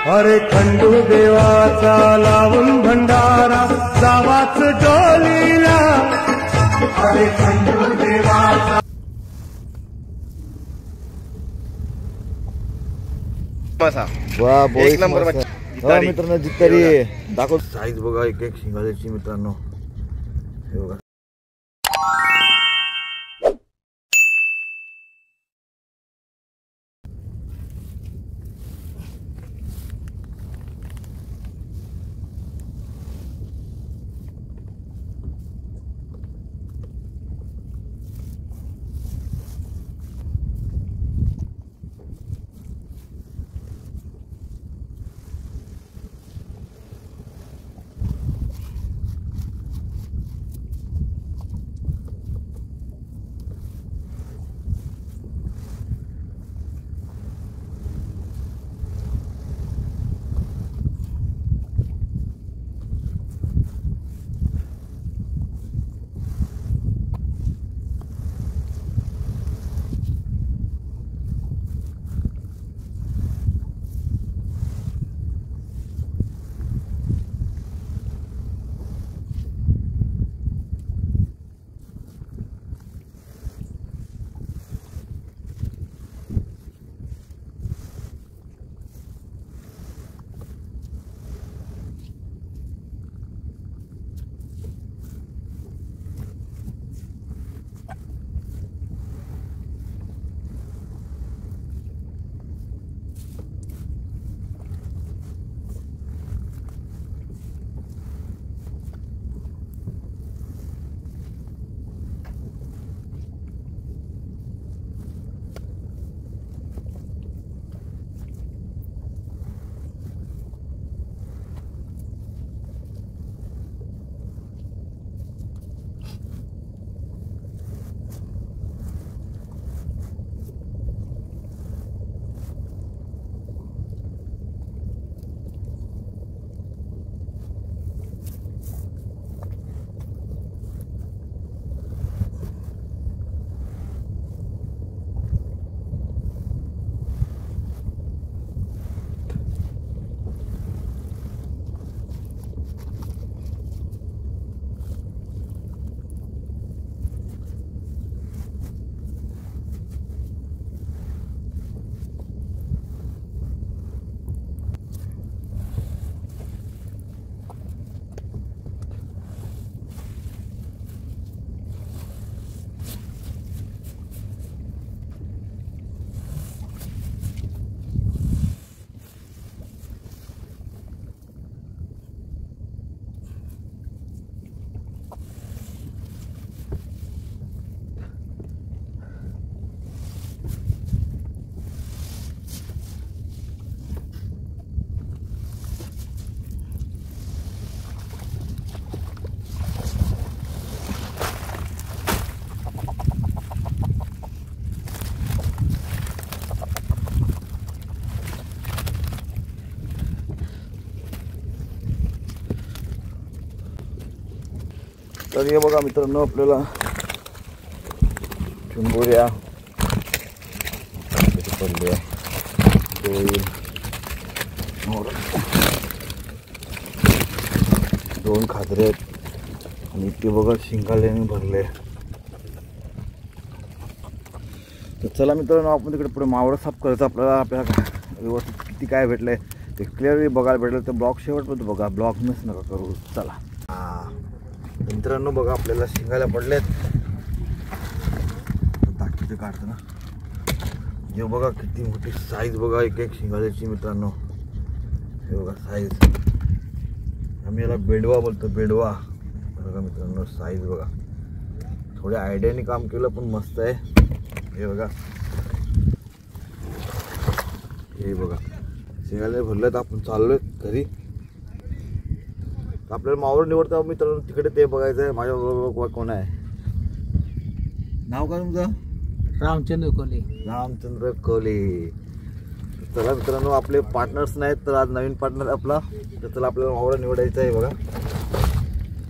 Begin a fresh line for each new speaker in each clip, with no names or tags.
अरे खंडू देवाचा लावून भंडारा जावाच डोलीला, अरे खंडू देवाचा
एक नंबर मित्रांनो. जितरी दाखव साईज बघा, एक एक शिंगाल्याची मित्रांनो. हे बघा तर हे बघा मित्रांनो, आपल्याला चिंबोऱ्या पडल्या, दोन खादरे आणि ते बघा शिंगाल्याने भरले. तर चला मित्रांनो, आपण तिकडे पुढे मावळं साफ करायचं. आपल्याला व्यवस्थित किती काय भेटलंय ते क्लिअरली बघायला भेटलं तर ब्लॉग शेवटपर्यंत बघा, ब्लॉग मिस नका करू. चला मित्रांनो, बघा आपल्याला शिंगाल्या पडलेत. दाखवते काढतो ना. हे बघा किती मोठी साईज बघा, एक एक शिंगाल्याची मित्रांनो. हे बघा साईज, आम्ही याला बेडवा बोलतो, बेडवा. बघा मित्रांनो साईज बघा, थोड्या आयडियाने काम केलं पण मस्त आहे. हे बघा, हे बघा शिंगाले भरलेत. आपण चाललोय घरी. आपल्याला मावळ निवडता मित्रांनो, तिकडे ते बघायचं आहे. माझ्याबरोबर कोण आहे, नाव काय तुमचं?
रामचंद्र कोले.
रामचंद्र कोले. चला मित्रांनो, आपले पार्टनर्स नाहीत तर आज नवीन पार्टनर आपला. तर चला आपल्याला मावळं निवडायचं आहे. बघा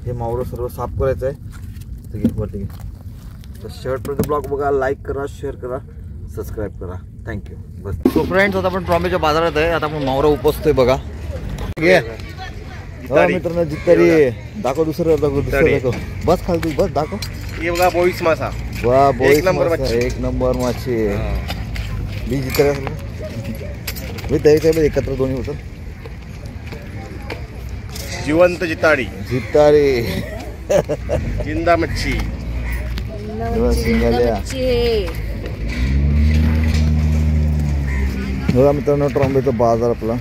हे मावळं सर्व साफ करायचं आहे. ठीक आहे, तर शेवटपर्यंत ब्लॉग बघा, लाईक करा, शेअर करा, सबस्क्राईब करा. थँक्यू बस. सो फ्रेंड्स आता आपण ट्रॉम्बेच्या बाजारात आहे. आता आपण मावरा उपसतोय बघा. घे हो मित्रांनो जितारी दाखव. दुसरं दाखव. बस खाली बस दाखव.
हे बघा बोईस मासा.
वा बोईस
एक नंबर
मासा,
मच्छी.
एक नंबर माशी. मी जितारी मी त्याच्यामध्ये एकत्र दोन्ही होतं.
जिवंत जिताडी.
जितारी
जिंदा मच्छी.
सिंगाल्या बघा मित्रांनो ट्रॉम्बेचा बाजार आपला.